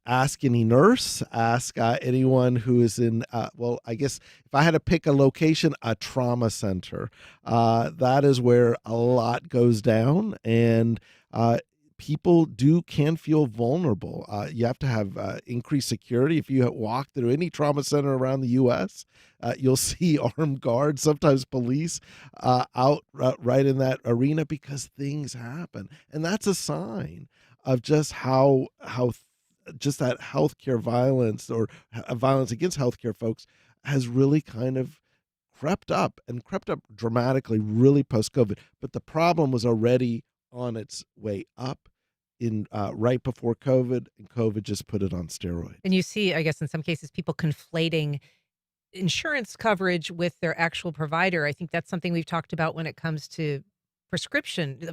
Ask any nurse, ask anyone who is in, well, I guess if I had to pick a location, a trauma center, that is where a lot goes down. And people can feel vulnerable. You have to have increased security. If you walk through any trauma center around the U.S., you'll see armed guards, sometimes police, out right in that arena because things happen, and that's a sign of just how just that healthcare violence or violence against healthcare folks has really kind of crept up dramatically, really post-COVID. But the problem was already on its way up in right before COVID, and COVID just put it on steroids. And you see, I guess, in some cases, people conflating insurance coverage with their actual provider. I think that's something we've talked about when it comes to prescription,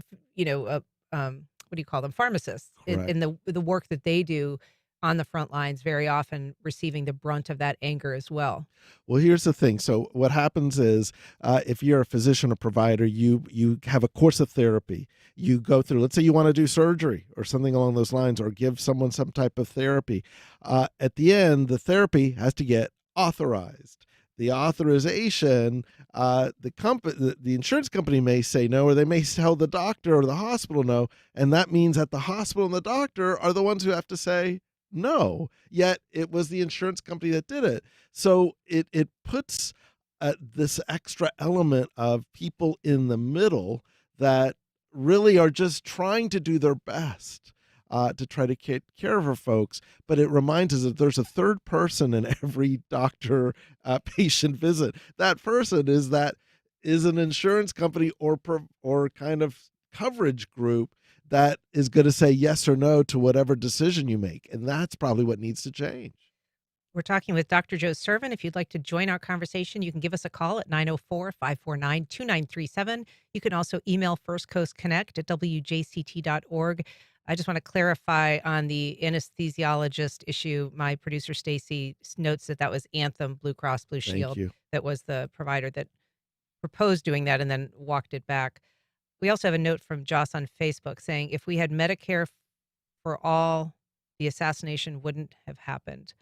what do you call them? Pharmacists in the work that they do on the front lines, very often receiving the brunt of that anger as well. Well, here's the thing. So what happens is if you're a physician or provider, you have a course of therapy. You go through, let's say you want to do surgery or something along those lines, or give someone some type of therapy. At the end, the therapy has to get authorized. The authorization, the insurance company may say no, or they may tell the doctor or the hospital no, and that means that the hospital and the doctor are the ones who have to say no. Yet it was the insurance company that did it. So it puts this extra element of people in the middle that really are just trying to do their best to try to take care of our folks. But it reminds us that there's a third person in every doctor patient visit. That person is an insurance company or kind of coverage group that is going to say yes or no to whatever decision you make. And that's probably what needs to change. We're talking with Dr. Joe Sirven. If you'd like to join our conversation, you can give us a call at 904-549-2937. You can also email firstcoastconnect@wjct.org. I just want to clarify on the anesthesiologist issue. My producer, Stacey, notes that was Anthem Blue Cross Blue Shield. That was the provider that proposed doing that and then walked it back. We also have a note from Joss on Facebook saying, if we had Medicare for all, the assassination wouldn't have happened.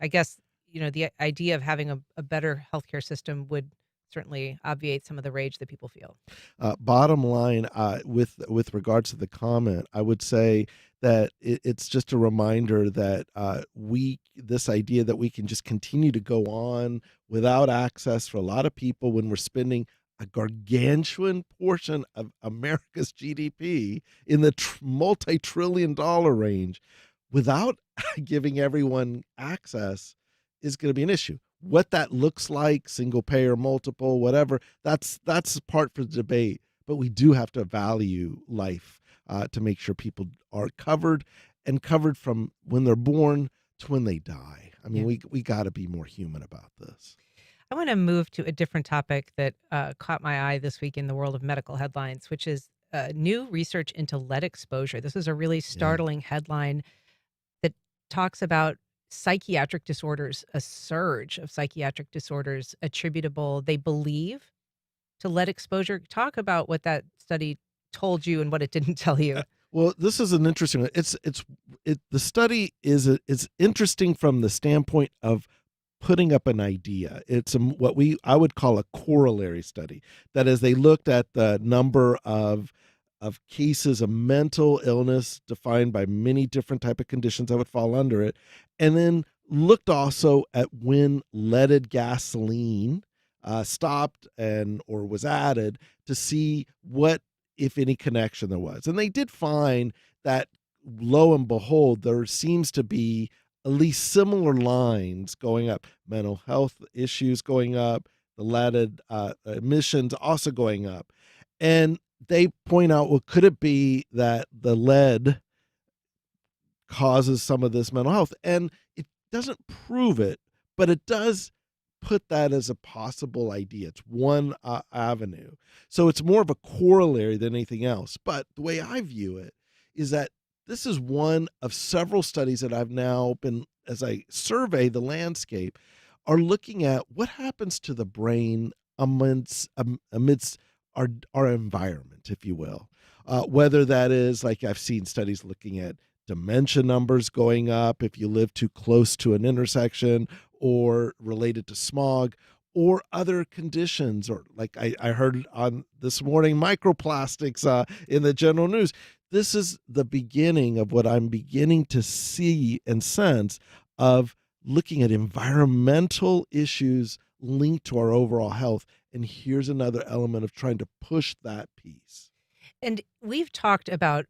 I guess, the idea of having a better healthcare system would certainly obviate some of the rage that people feel. Bottom line, with regards to the comment, I would say that it's just a reminder that this idea that we can just continue to go on without access for a lot of people when we're spending a gargantuan portion of America's GDP in the multi-trillion-dollar range without giving everyone access is going to be an issue. What that looks like, single payer, multiple, whatever, that's part for the debate. But we do have to value life to make sure people are covered from when they're born to when they die. I mean, we got to be more human about this. I want to move to a different topic that caught my eye this week in the world of medical headlines, which is new research into lead exposure. This is a really startling headline that talks about psychiatric disorders, a surge of psychiatric disorders attributable, they believe, to lead exposure. Talk about what that study told you and what it didn't tell you. Well, this is an interesting one. The study is interesting from the standpoint of putting up an idea. It's what I would call a corollary study. That is, they looked at the number of cases of mental illness defined by many different type of conditions that would fall under it, and then looked also at when leaded gasoline stopped or was added to see what, if any, connection there was. And they did find that, lo and behold, there seems to be at least similar lines going up. Mental health issues going up, the leaded emissions also going up. And they point out, well, could it be that the lead causes some of this mental health? And it doesn't prove it, but it does put that as a possible idea. It's one avenue. So it's more of a corollary than anything else. But the way I view it is that this is one of several studies that I've now been, as I survey the landscape, are looking at what happens to the brain amidst our environment, if you will. Whether that is, like I've seen studies looking at dementia numbers going up if you live too close to an intersection, or related to smog, or other conditions, or like I heard on this morning, microplastics in the general news. This is the beginning of what I'm beginning to see and sense of looking at environmental issues linked to our overall health. And here's another element of trying to push that piece. And we've talked about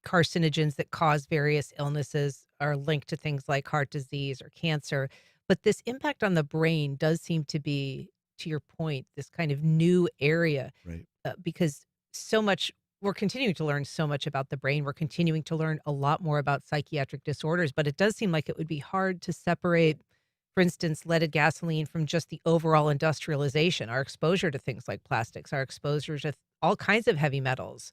carcinogens that cause various illnesses are linked to things like heart disease or cancer. But this impact on the brain does seem to be, to your point, this kind of new area. Right. Because so much, we're continuing to learn so much about the brain. We're continuing to learn a lot more about psychiatric disorders. But it does seem like it would be hard to separate, for instance, leaded gasoline from just the overall industrialization, our exposure to things like plastics, our exposure to all kinds of heavy metals.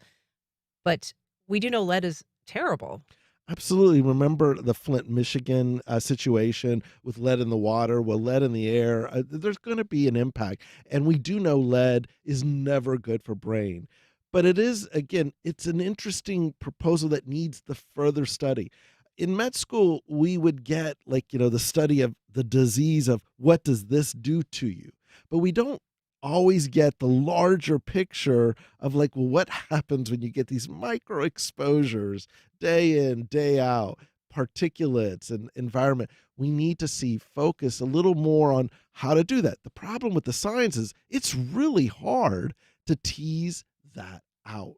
But we do know lead is terrible. Absolutely. Remember the Flint, Michigan situation with lead in the water, well, lead in the air. There's going to be an impact. And we do know lead is never good for brain. But it is, again, it's an interesting proposal that needs the further study. In med school, we would get the study of the disease of what does this do to you? But we don't always get the larger picture of what happens when you get these micro exposures day in, day out, particulates and environment. We need to focus a little more on how to do that. The problem with the science is it's really hard to tease that out.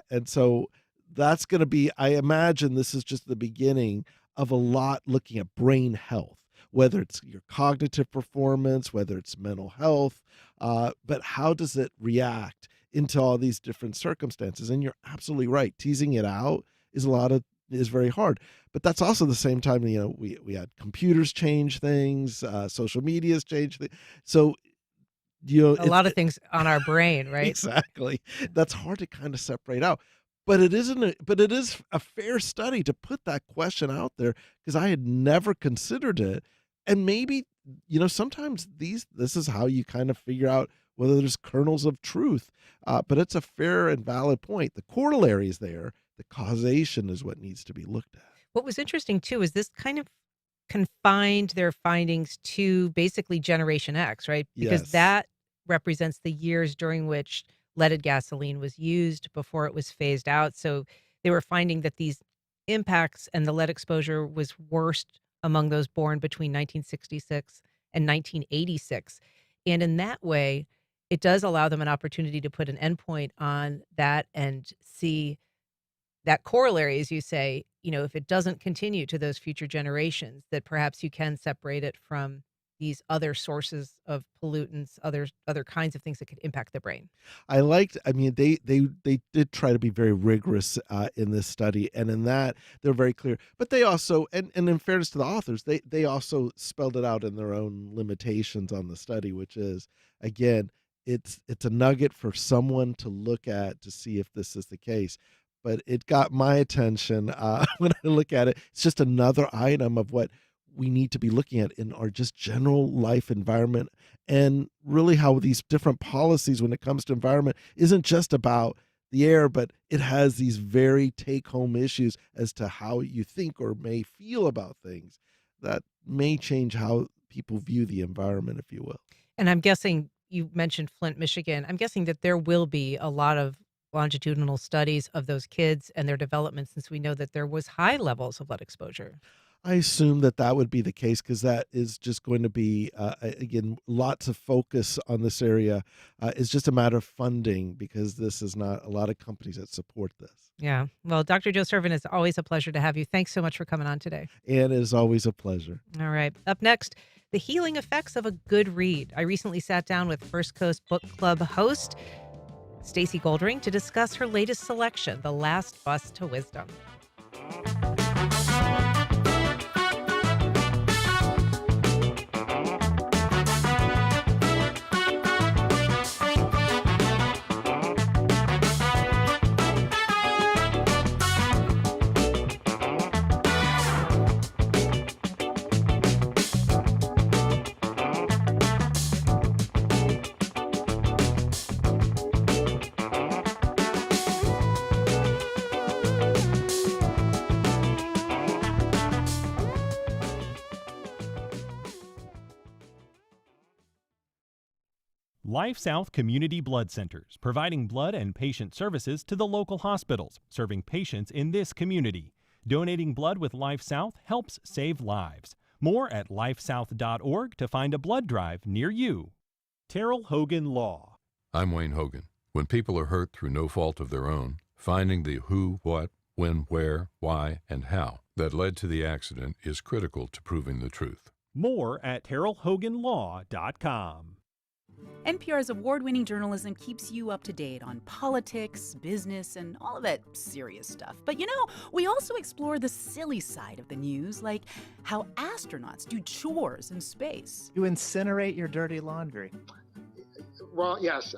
And so that's going to be, I imagine this is just the beginning of a lot looking at brain health, whether it's your cognitive performance, whether it's mental health, but how does it react into all these different circumstances? And you're absolutely right. Teasing it out is very hard. But that's also the same time, we had computers change things, social media's change things. So, a lot of things on our brain, right? Exactly. That's hard to kind of separate out. But it is a fair study to put that question out there, because I had never considered it. And maybe, sometimes this is how you kind of figure out whether there's kernels of truth. But it's a fair and valid point. The corollary is there. The causation is what needs to be looked at. What was interesting, too, is this kind of confined their findings to basically Generation X, right? Because Yes. that represents the years during which leaded gasoline was used before it was phased out. So they were finding that these impacts and the lead exposure was worst among those born between 1966 and 1986. And in that way, it does allow them an opportunity to put an endpoint on that and see that corollary, as you say, if it doesn't continue to those future generations, that perhaps you can separate it from these other sources of pollutants, other kinds of things that could impact the brain. They did try to be very rigorous in this study, and in that they're very clear. But they also, and in fairness to the authors, they also spelled it out in their own limitations on the study, which is, again, it's a nugget for someone to look at to see if this is the case. But it got my attention when I look at it. It's just another item of what we need to be looking at in our just general life environment, and really how these different policies when it comes to environment isn't just about the air, but it has these very take-home issues as to how you think or may feel about things that may change how people view the environment, if you will. And I'm guessing you mentioned Flint, Michigan. I'm guessing that there will be a lot of longitudinal studies of those kids and their development, since we know that there was high levels of lead exposure. I assume that would be the case because that is just going to be, again, lots of focus on this area. It's just a matter of funding because this is not a lot of companies that support this. Yeah. Well, Dr. Joe Sirven, it's always a pleasure to have you. Thanks so much for coming on today. And it is always a pleasure. All right. Up next, the healing effects of a good read. I recently sat down with First Coast Book Club host Stacey Goldring to discuss her latest selection, The Last Bus to Wisdom. Life South Community Blood Centers, providing blood and patient services to the local hospitals, serving patients in this community. Donating blood with Life South helps save lives. More at lifesouth.org to find a blood drive near you. Terrell Hogan Law. I'm Wayne Hogan. When people are hurt through no fault of their own, finding the who, what, when, where, why, and how that led to the accident is critical to proving the truth. More at terrellhoganlaw.com. NPR's award-winning journalism keeps you up to date on politics, business, and all of that serious stuff. But we also explore the silly side of the news, like how astronauts do chores in space. You incinerate your dirty laundry. Well, yes.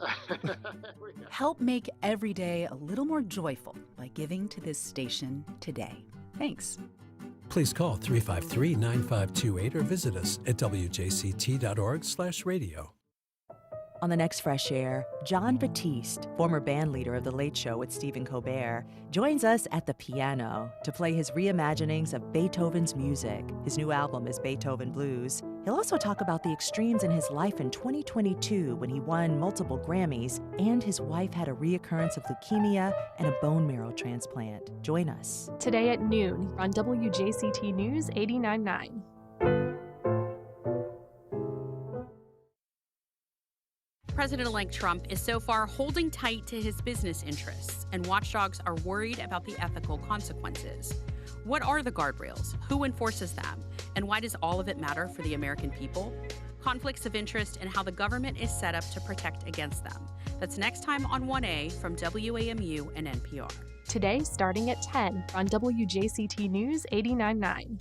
Help make every day a little more joyful by giving to this station today. Thanks. Please call 353-9528 or visit us at wjct.org/radio. On the next Fresh Air, John Batiste, former band leader of The Late Show with Stephen Colbert, joins us at the piano to play his reimaginings of Beethoven's music. His new album is Beethoven Blues. He'll also talk about the extremes in his life in 2022 when he won multiple Grammys and his wife had a reoccurrence of leukemia and a bone marrow transplant. Join us. Today at noon on WJCT News 89.9. President-elect Trump is so far holding tight to his business interests, and watchdogs are worried about the ethical consequences. What are the guardrails? Who enforces them? And why does all of it matter for the American people? Conflicts of interest and how the government is set up to protect against them. That's next time on 1A from WAMU and NPR. Today starting at 10 on WJCT News 89.9.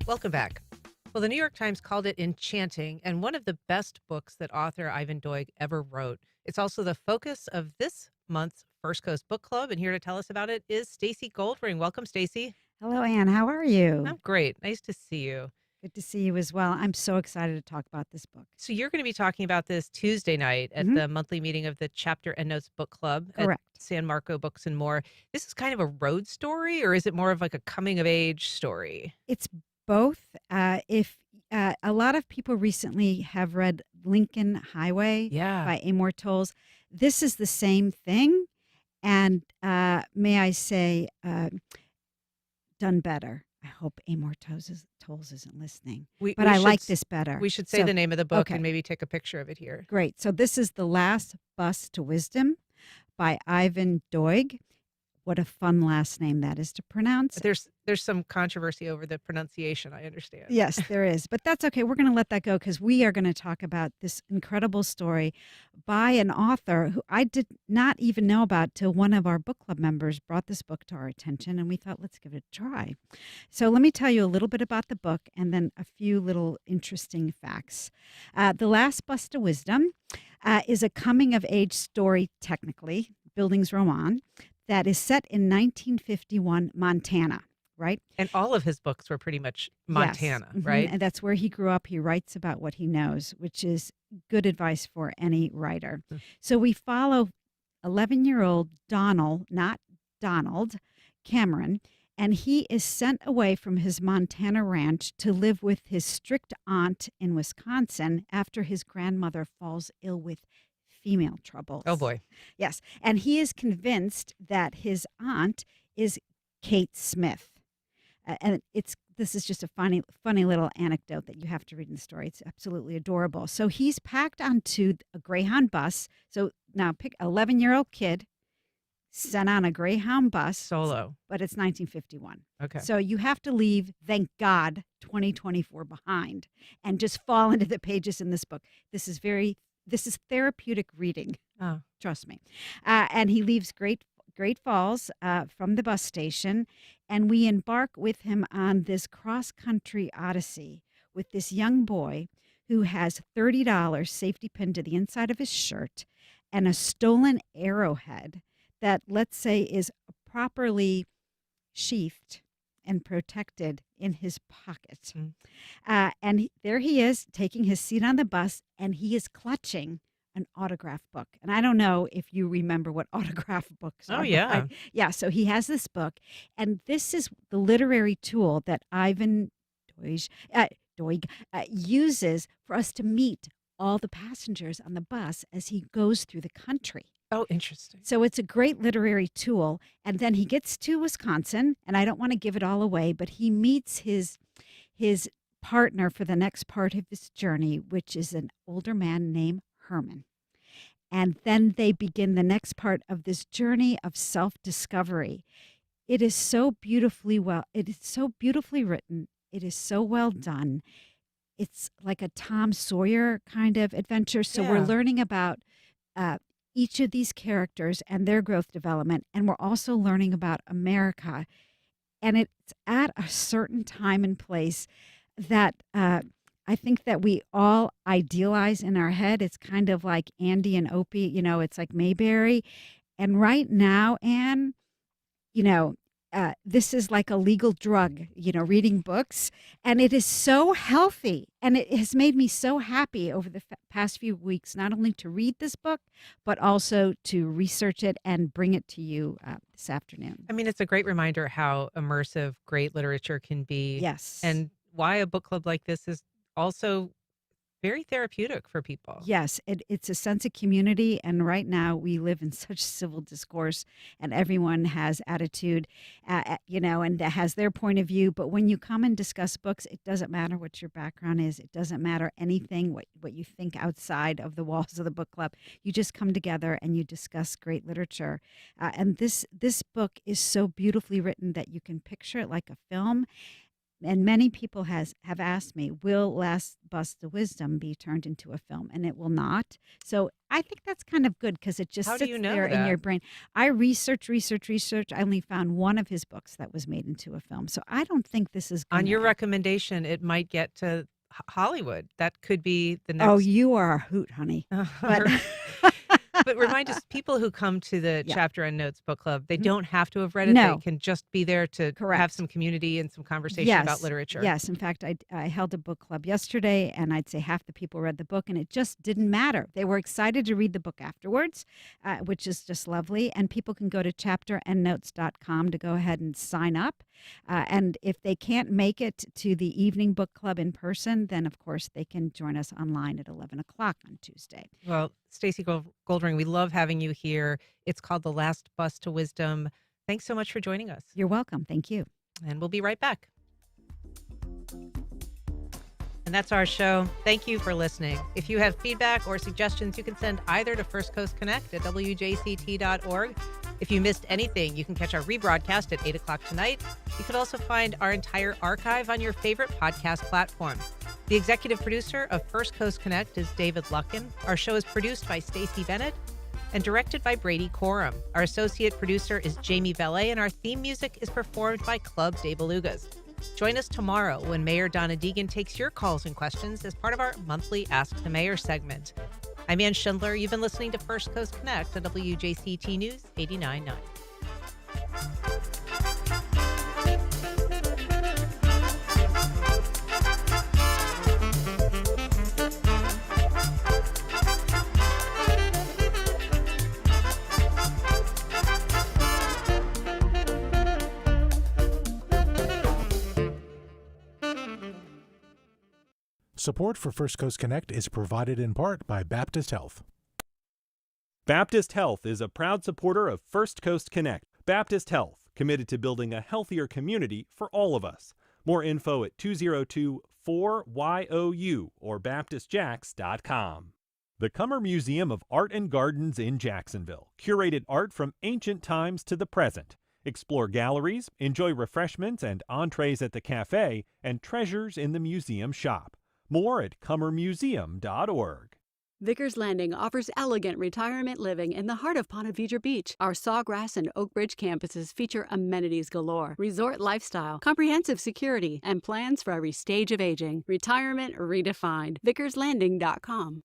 Welcome back. Well, the New York Times called it enchanting and one of the best books that author Ivan Doig ever wrote. It's also the focus of this month's First Coast Book Club, and here to tell us about it is Stacey Goldring. Welcome, Stacey. Hello, Anne. How are you? I'm great. Nice to see you. Good to see you as well. I'm so excited to talk about this book. So you're going to be talking about this Tuesday night at the monthly meeting of the Chapter Endnotes Book Club Correct. at San Marco Books and More. This is kind of a road story, or is it more of like a coming-of-age story? It's both. If a lot of people recently have read Lincoln Highway by Amor Towles, this is the same thing, and may I say, done better. I hope Amor Towles isn't listening, but I like this better. We should say the name of the book and maybe take a picture of it here. Great. So this is The Last Bus to Wisdom by Ivan Doig. What a fun last name that is to pronounce. There's some controversy over the pronunciation, I understand. Yes, there is. But that's okay. We're going to let that go because we are going to talk about this incredible story by an author who I did not even know about till one of our book club members brought this book to our attention, and we thought, let's give it a try. So let me tell you a little bit about the book and then a few little interesting facts. The Last Bus to Wisdom is a coming-of-age story, technically, Bildungsroman, roman, that is set in 1951 Montana, right? And all of his books were pretty much Montana, yes. right? And that's where he grew up. He writes about what he knows, which is good advice for any writer. So we follow 11-year-old Donald, not Donald, Cameron, And he is sent away from his Montana ranch to live with his strict aunt in Wisconsin after his grandmother falls ill with female troubles. Oh, boy. Yes. And he is convinced that his aunt is Kate Smith. And this is just a funny little anecdote that you have to read in the story. It's absolutely adorable. So he's packed onto a Greyhound bus. So now pick 11-year-old kid sent on a Greyhound bus. Solo. But it's 1951. Okay. So you have to leave, thank God, 2024 behind and just fall into the pages in this book. This is therapeutic reading. Oh. Trust me. And he leaves Great Falls from the bus station, and we embark with him on this cross-country odyssey with this young boy who has $30 safety pinned to the inside of his shirt and a stolen arrowhead that, let's say, is properly sheathed and protected in his pocket. And there he is taking his seat on the bus, and he is clutching an autograph book. And I don't know if you remember what autograph books are. Oh, yeah. Yeah, so he has this book, and this is the literary tool that Ivan Doig uses for us to meet all the passengers on the bus as he goes through the country. Oh, interesting. So it's a great literary tool. And then he gets to Wisconsin, and I don't want to give it all away, but he meets his partner for the next part of his journey, which is an older man named Herman. And then they begin the next part of this journey of self-discovery. It is so beautifully written. It is so well done. It's like a Tom Sawyer kind of adventure. So we're learning about each of these characters and their growth development. And we're also learning about America. And it's at a certain time and place that I think that we all idealize in our head. It's kind of like Andy and Opie, it's like Mayberry. And right now, Anne, this is like a legal drug, reading books. And it is so healthy. And it has made me so happy over the past few weeks, not only to read this book, but also to research it and bring it to you this afternoon. I mean, it's a great reminder how immersive great literature can be. Yes. And why a book club like this is also very therapeutic for people. Yes, it's a sense of community. And right now we live in such civil discourse, and everyone has attitude, and has their point of view. But when you come and discuss books, it doesn't matter what your background is. It doesn't matter anything, what you think outside of the walls of the book club. You just come together and you discuss great literature. And this book is so beautifully written that you can picture it like a film. And many people have asked me, will Last Bus to Wisdom be turned into a film? And it will not. So I think that's kind of good because it just How do sits you know there in that? your brain. I research. I only found one of his books that was made into a film. So I don't think this is On gonna your recommendation, it might get to Hollywood. That could be the next. Oh, you are a hoot, honey. But But remind us, people who come to the Chapter Endnotes book club, they don't have to have read it. No. They can just be there to have some community and some conversation about literature. Yes. In fact, I held a book club yesterday, and I'd say half the people read the book, and it just didn't matter. They were excited to read the book afterwards, which is just lovely. And people can go to chapterendnotes.com to go ahead and sign up. And if they can't make it to the evening book club in person, then, of course, they can join us online at 11 o'clock on Tuesday. Well, Stacey Goldring, we love having you here. It's called The Last Bus to Wisdom. Thanks so much for joining us. You're welcome. Thank you. And we'll be right back. And that's our show. Thank you for listening. If you have feedback or suggestions, you can send either to First Coast Connect at WJCT.org. If you missed anything, you can catch our rebroadcast at 8 o'clock tonight. You can also find our entire archive on your favorite podcast platform. The executive producer of First Coast Connect is David Luckin. Our show is produced by Stacey Bennett and directed by Brady Coram. Our associate producer is Jamie Valet, and our theme music is performed by Club De Belugas. Join us tomorrow when Mayor Donna Deegan takes your calls and questions as part of our monthly Ask the Mayor segment. I'm Ann Schindler. You've been listening to First Coast Connect on WJCT News 89.9. Support for First Coast Connect is provided in part by Baptist Health. Baptist Health is a proud supporter of First Coast Connect. Baptist Health, committed to building a healthier community for all of us. More info at 202-4YOU or baptistjacks.com. The Cummer Museum of Art and Gardens in Jacksonville curated art from ancient times to the present. Explore galleries, enjoy refreshments and entrees at the cafe, and treasures in the museum shop. More at cummermuseum.org. Vickers Landing offers elegant retirement living in the heart of Ponte Vedra Beach. Our Sawgrass and Oak Ridge campuses feature amenities galore, resort lifestyle, comprehensive security, and plans for every stage of aging. Retirement redefined. VickersLanding.com.